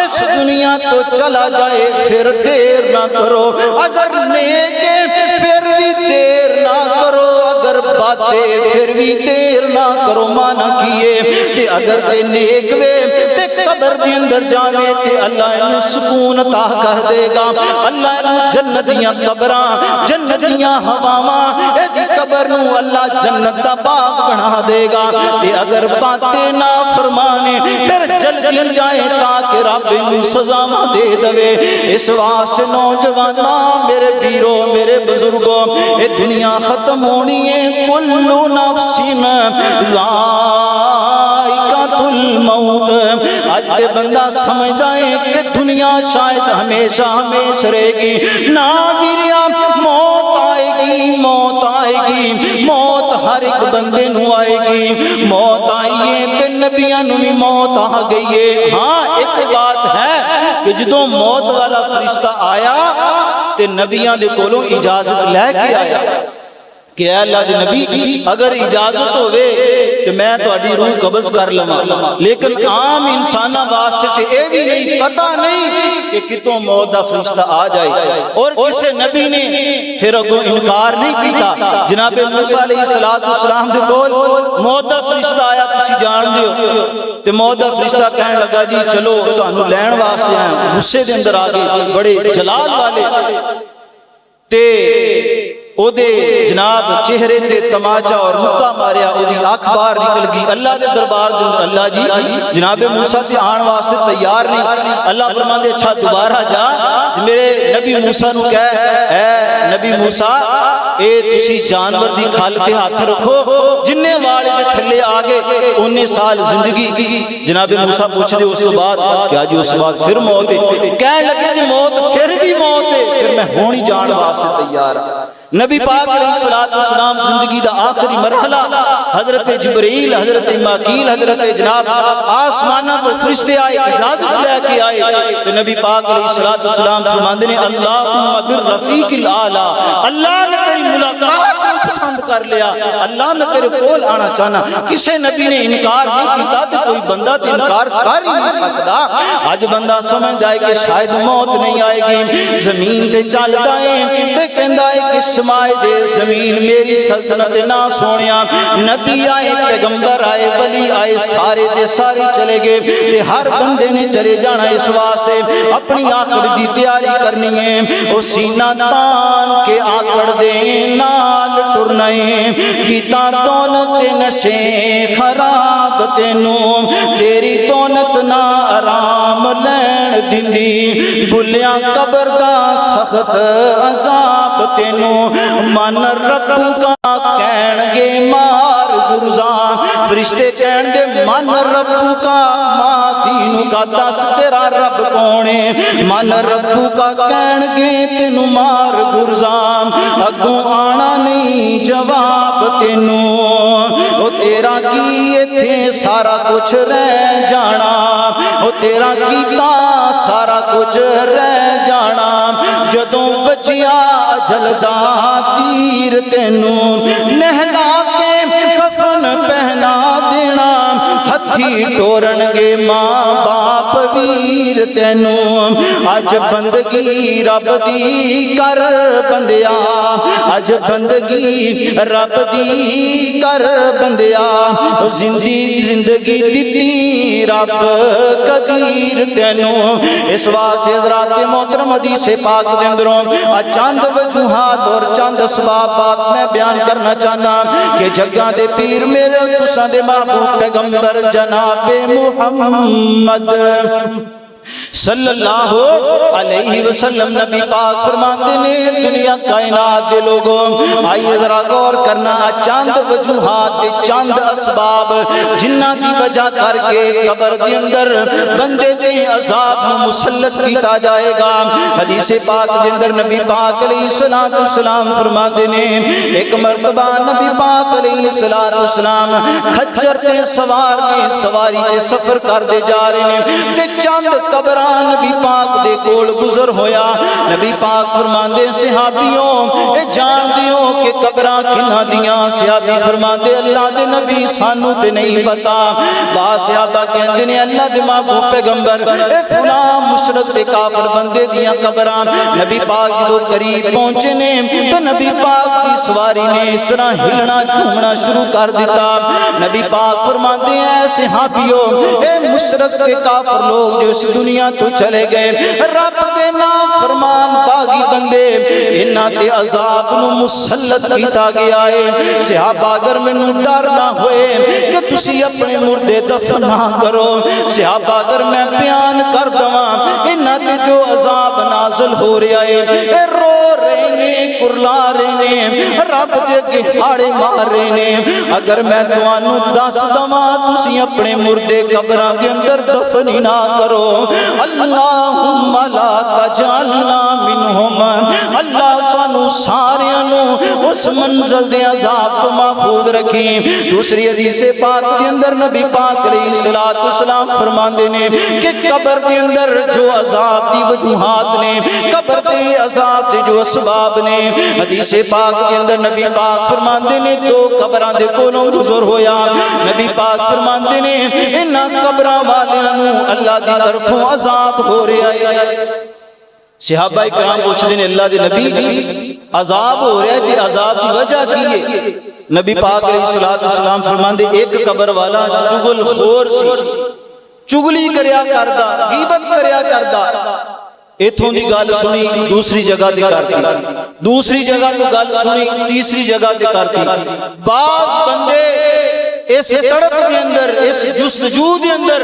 اس دنیا تو چلا جائے پھر دیر نہ کرو اگر نیک ہے پھر بھی دیر نہ کرو اگر باتیں پھر بھی دیر نہ کرو مانا کیے تے اگر تے نیک وے تے قبر دے اندر جاوے تے اللہ انہوں سکون عطا کر دے گا اللہ انہوں جنتیاں قبراں جنتیاں ہواواں ایدی قبر نو اللہ جنت دا باغ بنا دے گا تے اگر باتیں نہ فرمانے پھر جلدی جائے تاکہ رب انہوں سزاواں دے دوے اس واسطے نوجواناں میرے بیرو میرے بزرگوں اے دنیا ختم ہونی ہے کلو نفس ذائقۃ الموت آج دے بندہ سمجھدا ہے کہ دنیا شاید ہمیشہ ہمیشہ رہے گی نا ویریا موت آئے گی موت ہر ایک بندے نو آئے گی موت آئیے تے نبیاں نو بھی موت آ گئی ہے ہاں ایک بات ہے کہ جدوں موت والا فرشتہ آیا تے نبیاں دے کولوں اجازت لے کے آیا کہ اے اللہ دے نبی اگر اجازت ہوئے تے میں تہاڈی روح قبض کر لواں، لیکن عام انساناں واسطے تے اے بھی نہیں پتہ نہیں کہ کتوں موت دا فرشتہ آ جائے۔ اور کسے نبی نے پھر اگوں انکار نہیں کیتا۔ جناب موسیٰ علیہ السلام دے کول موت دا فرشتہ آیا، تسی جان دیو تے موت دا فرشتہ کہنے لگا جی چلو تانوں لین واسطے آئے، غصے دے اندر آ گئے بڑے جلال والے، تے او دے جناب چہرے تے تماچا اور مکہ ماریا، او دی آنکھ باہر نکل گئی۔ اللہ دے دربار دے اندر اللہ جی جناب موسیٰ تے آن واسطے تیار نہیں۔ اللہ فرماندے اچھا دوبارہ جا میرے نبی موسیٰ نو کہہ اے نبی موسیٰ اے تسی جانور دی کھال تے ہاتھ رکھو، جننے والے دے تھلے آگے انہیں سال زندگی۔ جناب موسیٰ پوچھ دے اس کے بعد کیا جی اس بعد پھر موت ہے؟ کہنے لگے جی موت پھر بھی موت ہے، پھر میں ہونی جان واسطے تیار ہوں۔ نبی پاک علیہ السلام زندگی دا آخری مرحلہ حضرت جبریل، حضرت ماکیل، حضرت جناب آسمانہ تو فرشتے آئے، اجازت لے کے آئے، تو نبی پاک علیہ السلام فرماندے نے اللہم بالرفیق الاعلی، اللہ نے تیری ملاقات کو پسند کر لیا، اللہ میں تیرے کول آنا چاہنا۔ کسے نبی نے انکار نہیں کیتا تو کوئی بندہ تو انکار کر ہی نہیں سکتا۔ آج بندہ سمجھ جائے کہ شاید موت نہیں آئے گی، زمین تے چل جائے تے کہندا ہے کہ سمائے دے زمین میری سلطنت نہ سونیا، نبی آئے پیغمبر آئے ولی آئے سارے دے سارے چلے گئے، تے ہر بندے نے چلے جانا اس واسطے اپنی آخر دی تیاری کرنی ہے۔ او سینہ تان کے آکڑ دے نال ٹرنائے، کیتا دولت نشے خراب تینوں، تیری دولت نہ آرام لین دندی، بلیاں قبر دا سخت عذاب تینوں، من ربو کا کہن گے مار گرزاں، فرشتے کہن دے من ربو کا ماں دینو کا دس تیرا رب کونے، من ربو کا کہن گے تینو مار گرزاں، اگوں آنا نہیں جواب تینوں، او تیرا کیے تھے سارا کچھ رہ جانا، او تیرا کیتا سارا کچھ رہ جانا، جدوں بچیا جلدا تیر تینوں، نہلا کے کفن پہنا دینا، ہتھی ٹورن گے ماں باپ ویر تینوں، اج بندگی رب دی کر بندیا، اج بندگی رب دی کر بندیا، زندگی دیتی رب قدیر تینوں۔ اس واسطے حضرات محترم حدیث پاک دے اندروں چند وجوہات اور چند اسبابات میں بیان کرنا چاہنا کہ جگہ دے پیر میرے تساں دے محبوب پیغمبر جناب محمد صلی اللہ علیہ وسلم نبی پاک فرماتے نے دنیا کائنات دے لوگوں آئیے ذرا غور کرنا چند وجوہات چند اسباب جنہ کی وجہ کر کے قبر دے اندر بندے دے عذاب مسلط کیتا جائے گا۔ حدیث پاک دے اندر نبی پاک علیہ السلام فرماتے نے ایک مرتبہ نبی پاک علیہ السلام خچر تے سوار نے سواری تے سفر کر دے جا رہے ہیں تے چند قبران نبی پاک دے کول گزر ہویا، نبی پاک فرماندے صحابیوں اے جان دیو کہ قبراں کنہ دیاں، صحابی فرماندے اللہ دے نبی سانو تے نہیں پتا، بعض صحابہ کہندے نے اللہ دے محبوب پیغمبر اے فلاں مشرک تے کافر بندے دیاں قبراں۔ نبی پاک جدوں قریب پہنچے نے تے نبی پاک کی سواری نے اس طرح ہلنا جھومنا شروع کر دیتا، نبی پاک فرماندے اے صحابیوں اے مشرک تے کافر لوگ جو اس دنیا تو چلے گئے، رب دے نام فرمان باغی بندے انہاں تے عذاب نو مسلط کیتا گیا ہے۔ صحابہ اگر مینوں ڈر نہ ہوئے کہ تسی اپنے مردے دفن نہ کرو، صحابہ اگر میں بیان کر دواں انہاں تے جو عذاب نازل ہو رہا ہے اے رو رہے نے کرلا رہے نے رب دے کے ہاڑے مار رہے نے، اگر میں تانوں دس دواں تسی اپنے مردے قبراں دے اندر دفن نہ کرو، اللہم لا تجعلنا منہم عنہم اللہ سانو ساریاں نو اس منزل دے عذاب تو محفوظ رکھیں۔ دوسری حدیث پاک کے اندر نبی پاک علیہ الصلوۃ والسلام فرماندے نے کہ قبر کے اندر جو عذاب دی وجوہات نے، قبر دے عذاب دے جو اسباب نے، حدیث پاک کے اندر نبی پاک فرماندے نے دو قبراں دے کولوں گزر ہویا، نبی پاک فرماندے نے انہاں قبراں والیاں نو اللہ دی طرفوں عذاب ہو رہا ہے۔ صحابہ کرام پوچھتے ہیں اللہ دے نبی عذاب ہو رہا ہے تے عذاب دی وجہ کی ہے؟ نبی پاک علیہ الصلوۃ والسلام فرماندے ایک قبر والا چغل خور سی، چگلی کریا کردا، غیبت کریا کردا، ایتھوں دی گل سنی دوسری جگہ تے کرتی، دوسری جگہ تو گل سنی تیسری جگہ تے کرتی۔ بعض بندے اس سڑک دے اندر، اس جستجو دے اندر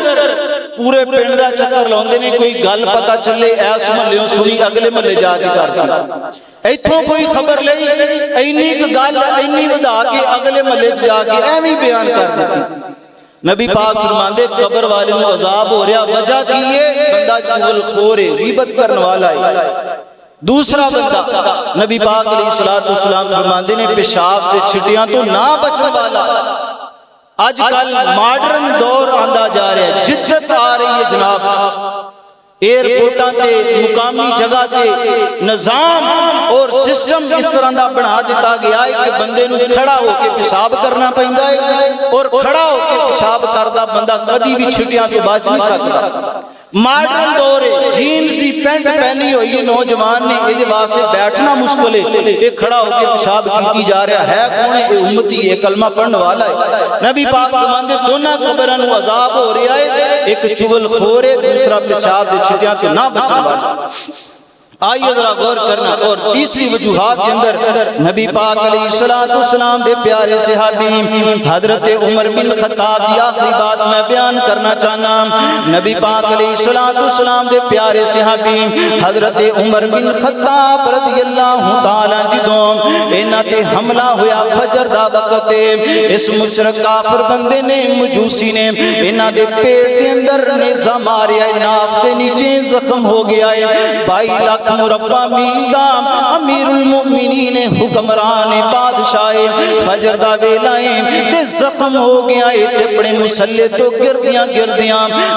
پورے پنڈ دا چکر لاؤندے نے، کوئی گل پتہ چلے ایس محلے سنی اگلے محلے جا کے کرتی، ایتھوں کوئی خبر لئی اینی گل اینی ودا کے اگلے محلے جا کے ایویں بیان کر دیتی۔ نبی پاک فرماندے قبر والے نو عذاب ہو رہا، وجہ کی ہے؟ بندہ چغل خور ہے، غیبت کرنے والا ہے۔ دوسرا بندہ نبی پاک علیہ الصلوۃ والسلام فرماندے نے پیشاب تے چھٹیاں تو نہ بچنے والا۔ آج کل ماڈرن دور آندا جا رہا ہے، جدت آ رہی ہے جناب، ایئرپورٹاں تے مقامی جگہ تے نظام اور سسٹم اس طرح دا بنا دیتا گیا ہے کہ بندے نو کھڑا ہو کے پیشاب کرنا پیندا ہے، اور کھڑا ہو کے پیشاب کردا بندہ کدی بھی چھٹیاں تو بچ نہیں سکتا۔ ماڈرن دور ہے، جینز دی پینٹ پہنی ہوئی ہے نوجوان نے، یہ واسطے بیٹھنا مشکل ہے، یہ کھڑا ہو کے پیشاب کیتی جا رہا ہے، کون ہے؟ یہ امتی ہے، کلمہ پڑھنے والا ہے۔ نبی پاک فرماندے دونوں قبراں نو عذاب ہو رہا ہے، ایک چغل خور ہے، دوسرا پیشاب دی چھٹیاں تے نہ بچنے والا۔ آئیے ذرا غور کرنا۔ اور تیسری وجوہات کے اندر نبی پاک علیہ الصلوۃ والسلام دے پیارے صحابی حضرت عمر بن خطاب کی آخری بات میں بیان کرنا چاہنا۔ نبی پاک علیہ الصلوۃ والسلام دے پیارے صحابی حضرت عمر بن خطاب رضی اللہ تعالی جدوں انہاں تے حملہ ہویا فجر دا وقت، اس مشرک کافر بندے نے، مجوسی نے انہاں دے پیٹ دے اندر نیزہ ماریا، ناف دے نیچے زخم ہو گیا ہے، 22 لاکھ مربع میل دا امیر المؤمنین حکمران بادشاہ فجر دا ویلا ہے تے زخم ہو گیا ہے، تے اپنے مسلے تو گردیاں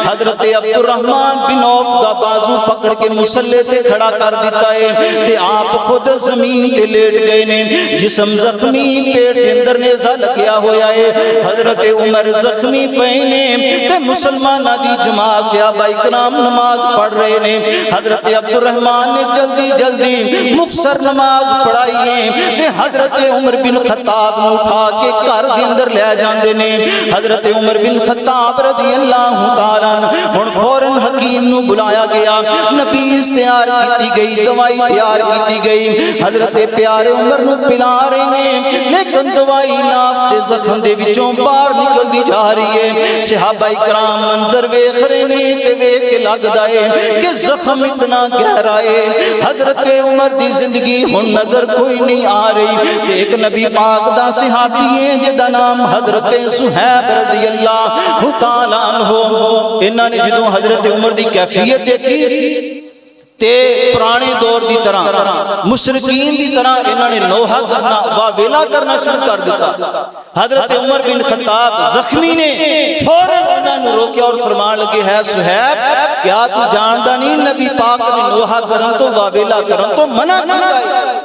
حضرت عبد الرحمن بن عوف دا بازو پکڑ کے مسلے تے کھڑا کر دیتا ہے، تے آپ خود زمین تے لیٹ گئے نے، جسم زخمی، پیٹ دے اندر نیزہ لگیا ہویا ہے، حضرت عمر زخمی پئے نے، تے مسلماناں دی جماعت صحابہ کرام نماز پڑھ رہے نے، حضرت عبد الرحمن نے جلدی جلدی مختصر نماز پڑھائی ہے، تے حضرت عمر بن خطاب نو اٹھا کے گھر دے اندر لے جاندے نے۔ حضرت عمر بن خطاب رضی اللہ تعالی عنہ ہن فوراً حکیم نو بلایا گیا، نبیز تیار کیتی گئی، دوائی تیار کیتی گئی، حضرت پیارے عمر نو پلا رہے نے، لیکن دوائی ناف دے زخم دے وچوں باہر نکل دی جا رہی ہے۔ صحابہ کرام منظر ویکھ رہے نے تے ویکھ کے لگدا ہے کہ زخم اتنا گہرا ہے، حضرت عمر دی زندگی ہن نظر کوئی نہیں آ رہی، کہ ایک نبی پاک دا صحابی ہے جدا نام حضرت صہیب رضی اللہ تعالی عنہ، انہاں نے جدوں حضرت عمر دی کیفیت دیکھی تے پرانے دور دی طرح مشرکین دی طرح انہاں نے نوحہ کرنا، واویلا کرنا شروع کر دیتا۔ حضرت عمر بن خطاب زخمی نے فوراً انہاں نے روکیا اور فرمان لگے، ہے صہیب کیا تو جاندا نہیں نبی پاک نے نوحہ کرن تو واویلا کرن تو منع کیتا ہے؟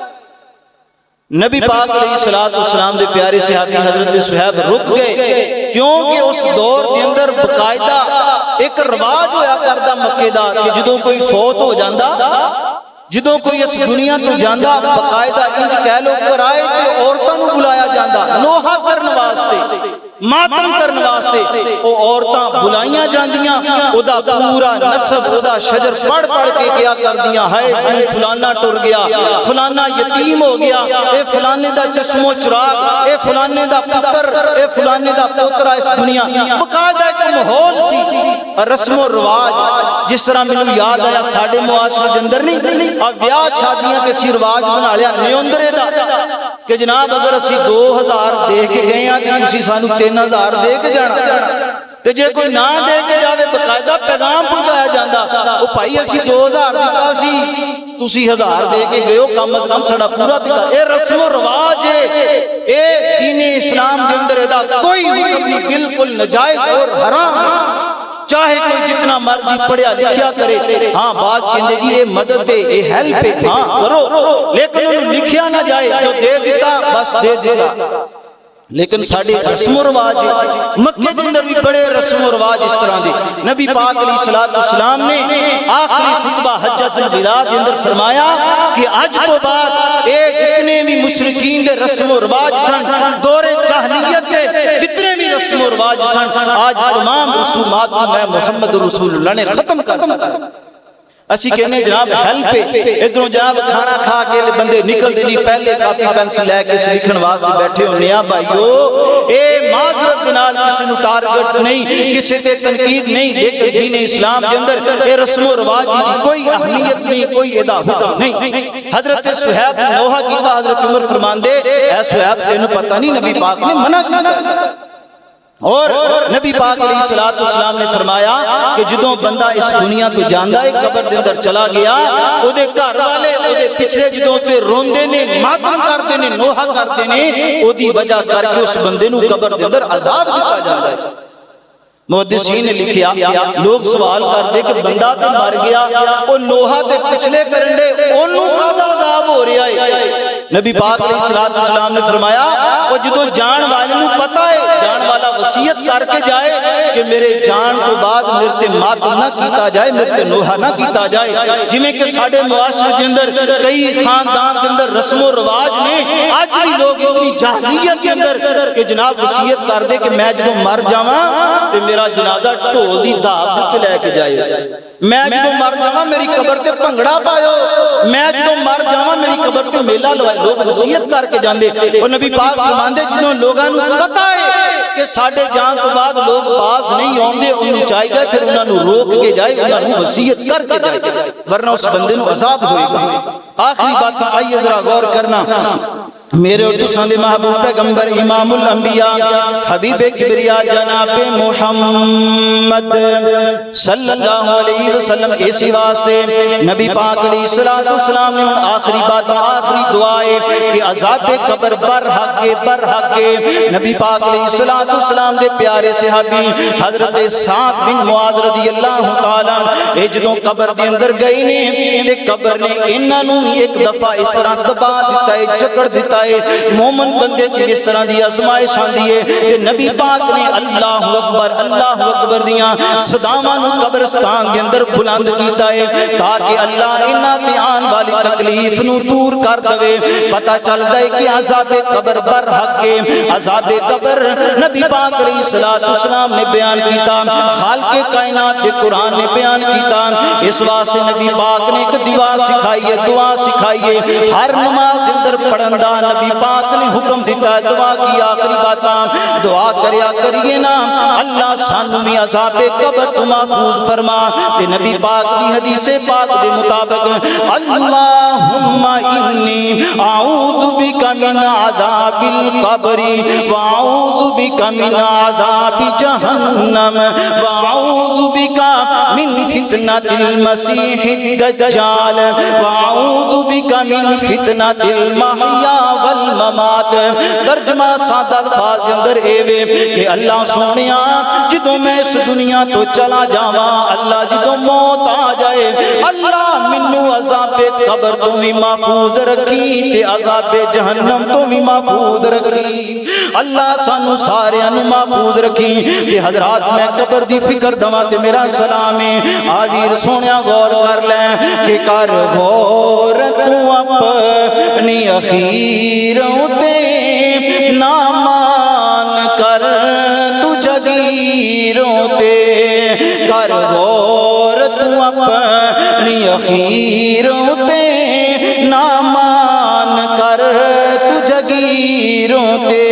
نبی پاک علیہ الصلوۃ والسلام دے پیارے صحابی حضرت صہیب رک گئے، کیونکہ اس دور دے اندر باقاعدہ ایک رواج ہویا کردا مکے دا کہ جدوں کوئی فوت ہو جاندا، جدوں کوئی اس دنیا تو جاندا، باقاعدہ انج کہہ لو کرائے تے عورتاں نو بلایا جاندا نوحہ کرن واسطے، ماتم کرن واسطے، او عورتاں بلائیاں جاندیاں، او دا پورا نسب او دا شجر پڑھ پڑھ کے کیا کردیاں، ہائے جی فلانا ٹر گیا، فلانا یتیم ہو گیا، اے فلانے دا چشم و چراغ، اے فلانے دا پتر، اے فلانے دا پوترا اس دنیا، باقاعدہ ایک ماحول سی، رسم و رواج، جس طرح مینوں یاد آیا ساڈے معاشرے دے اندر نہیں اب بیاہ شادیاں تے سی رواج بنا لیا نیوندرے دا کہ جناب اگر اسی 2000 دے کے گئے ہیں تے تسی سانو 3000 دے کے جانا، تے جے کوئی نہ دے کے جاوے باقاعدہ پیغام پہنچایا جاندا، او بھائی اسی 2000 دتا سی تسی 1000 دے کے گئے ہو کم از کم سڑا پورا دکھا. اے رسم و رواج ہے, اے دین اسلام کے اندر ادا کوئی بھی بالکل ناجائز اور حرام ہے. چاہے کوئی جتنا مرضی پڑھیا لکھیا کرے, ہاں بعض کہندے جی یہ مدد ہے یہ ہیلپ ہے, ہاں کرو, لیکن انہوں لکھیا نہ جائے, جو دے دیتا بس دے دیتا. لیکن ساڑھے رسم و رواج مکہ کے اندر بھی بڑے رسم و رواج اس طرح دے. نبی پاک علیہ السلام نے آخری خطبہ حجۃ الوداع کے اندر فرمایا کہ آج تو بعد اے جتنے بھی مشرکین دے رسم و رواج سن, دور جاہلیت دے جتنے بھی رسم و رواج سن, آج تمام رسومات کو میں محمد رسول اللہ نے ختم کر دیا. اسی کہنے جناب ہیلپ ہے, ادھروں جناب کھانا کھا کے بندے نکل دے نہیں, پہلے کاپی پینسل لے کے لکھن واسطے بیٹھے ہونے ہیں. بھائیو اے معذرت کے نال کسی نو ٹارگٹ نہیں, کسی تے تنقید نہیں, لیکن دین اسلام کے اندر اے رسم و رواج کی کوئی اہمیت نہیں, کوئی ادا نہیں. حضرت صہیب نوحہ کی حضرت عمر فرماندے اے صہیب تینوں پتہ نہیں نبی پاک نے منع کیا, اور نبی پاک علیہ السلام نے فرمایا کہ جدوں بندہ اس دنیا تو جاندا ہے قبر دے اندر چلا گیا, او دے گھر والے او دے پچھلے جدوں تے روندے نے, ماتم کردے نے, نوحہ کردے نے, او دی وجہ کر کے اس بندے نو قبر دے اندر عذاب دتا جاندا ہے. محدثین نے لکھیا لوگ سوال کرتے کہ بندہ تے مر گیا, او نوحہ تے پچھلے کرنڈے اونوں کدا عذاب ہو رہا ہے. نبی پاک علیہ السلام نے فرمایا او جدوں جان والے نو پتہ ہے, جان والا وصیت کر کے جائے کہ میرے جان تو بعد میرے تے ماتم نہ کیتا جائے, میرے تے نوحہ نہ کیتا جائے. جویں کہ ساڈے معاشرے کے اندر کئی خاندان کے اندر رسم و رواج نے, آج بھی لوگ اپنی جاہلیت کے اندر کہ جناب وصیت کر دے کہ میں جدوں مر جاواں تے میرا جنازہ ڈھول دی دھاپ تے لے کے جائے, میں جدوں مر جاواں میری قبر تے بھنگڑا پایو, میں جدوں مر جاواں میری قبر تے میلہ لوائے. لوگ وصیت کر کے جاندے, اور نبی پاک فرماندے جدوں لوگاں نو پتہ ہے کہ ساڈے جان تو بعد لوگ باز نہیں ہوندے, انہوں چاہیے پھر انہاں نو روک کے جائے, انہاں نو وصیت کر کے جائے, ورنہ اس بندے نو عذاب ہوئے گا. آخری بات آئیے ذرا غور کرنا, میرے اور تساں دے محبوب پیغمبر امام الانبیاء حبیب کبریا جناب محمد صلی اللہ علیہ وسلم اسی واسطے نبی پاک علیہ السلام نے آخری بات آخری دعا ہے کہ عذاب قبر برحق کے. نبی پاک علیہ السلام دے پیارے صحابی حضرت سعد بن معاذ رضی اللہ تعالی اے جدوں قبر دے اندر گئے نے تے قبر نے انہاں نو ایک دفعہ اس طرح دبا دیتا ہے, جکڑ دیتا ہے. مومن بندے تے اس طرح دی آزمائش آندی ہے کہ نبی پاک نے اللہ اکبر دیاں صداواں نو قبرستان دے اندر بلند کیتا ہے تاکہ اللہ انہاں تے آن والی تکلیف نو دور کر دے. پتہ چلدا ہے کہ عذاب قبر برحق ہے. عذاب قبر نبی پاک علیہ السلام نے بیان کیتا, خالق کائنات دے قرآن نے بیان کیتا. اس واسطے نبی پاک نے ایک دعا سکھائی ہے, ہر نماز دے اندر پڑھن دا نبی پاک نے حکم دیتا ہے. دعا کی آخری باتاں دعا کریا کریے نا, اللہ سانو بھی عذاب قبر تو محفوظ فرما. تے نبی پاک دی حدیث پاک دے مطابق اللہم انی اعوذ بک من عذاب القبر واعوذ بک من عذاب جہنم واعوذ بک من فتنۃ المسیح الدجال واعوذ بک من فتنۃ المحیا والممات. ترجمہ سادہ الفاظ کے اندر اے وے کہ اللہ سونیا جدوں میں اس دنیا تو چلا جاواں, اللہ جدوں موت آ جائے, اللہ منو عذاب قبر تو بھی محفوظ رکھی تے عذاب جہنم تو بھی محفوظ رکھی. اللہ سانو سارے انو محفوظ رکھی. تے حضرات میں قبر دی فکر دوا تے میرا سلام ہے. آجیر سونیا غور کر لیں کہ کر غور تو اپنی اخیروں تے نہ مان کر تو جگیروں تے, کر غور تو اپنی اخیروں تے نہ مان کر تو جگیروں تے.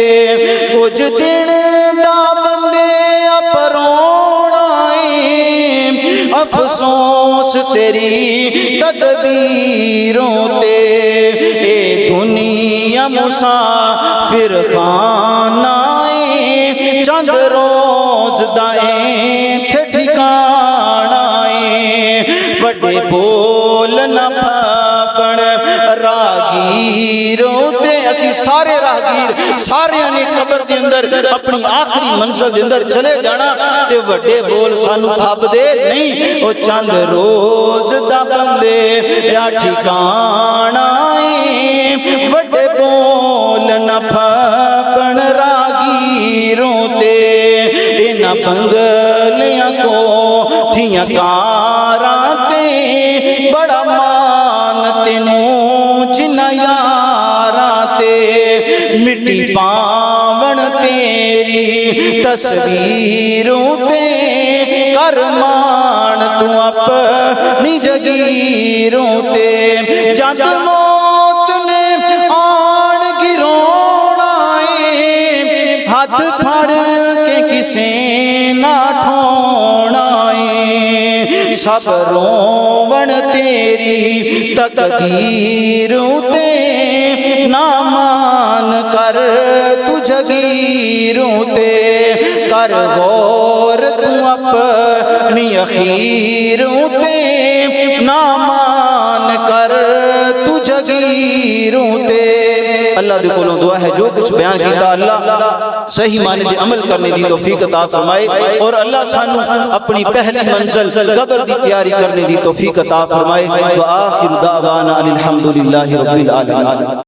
کچھ دن دا بندے اپرونا ہے, افسوس تیری تدبیروں تے. اے دنیا مسافر خانہ ہے, چند روز دائیں تھے ٹھکانہ ہے. بڑے بول نہ اسی سارے راہگیر سارے نے قبر دے اندر اپنی آخری منزل دے اندر چلے جانا تے وڈے بول سانو تھاب دے نہیں او چند روز دا بندے یا ٹھکانا اے وڈے بول نہ پھپن راہگیروں تے انہاں بنگلیاں کو ٹھیاں کاراں تے بڑا مان تینوں جنہ یاراں تے مٹی پاون تیری تصویروں تے کرمان تو اپنی جگیروں تے جد موت نے آن گرونا اے ہاتھ پھڑ کے کسے نہ ٹھونا اے سب رون تیری تقدیروں تے نہ مان کر تو جگیروں تے کر غور تو اپنی اخیروں تے نہ مان کر تو جگیروں تے اللہ دے کولوں دعا ہے جو کچھ بیان کیتا اللہ صحیح معنی دے عمل کرنے دی توفیق عطا فرمائے اور اللہ سانو اپنی پہلی منزل قبر دی تیاری کرنے دی توفیق عطا فرمائے وآخر دعوانا الحمدللہ رب العالمین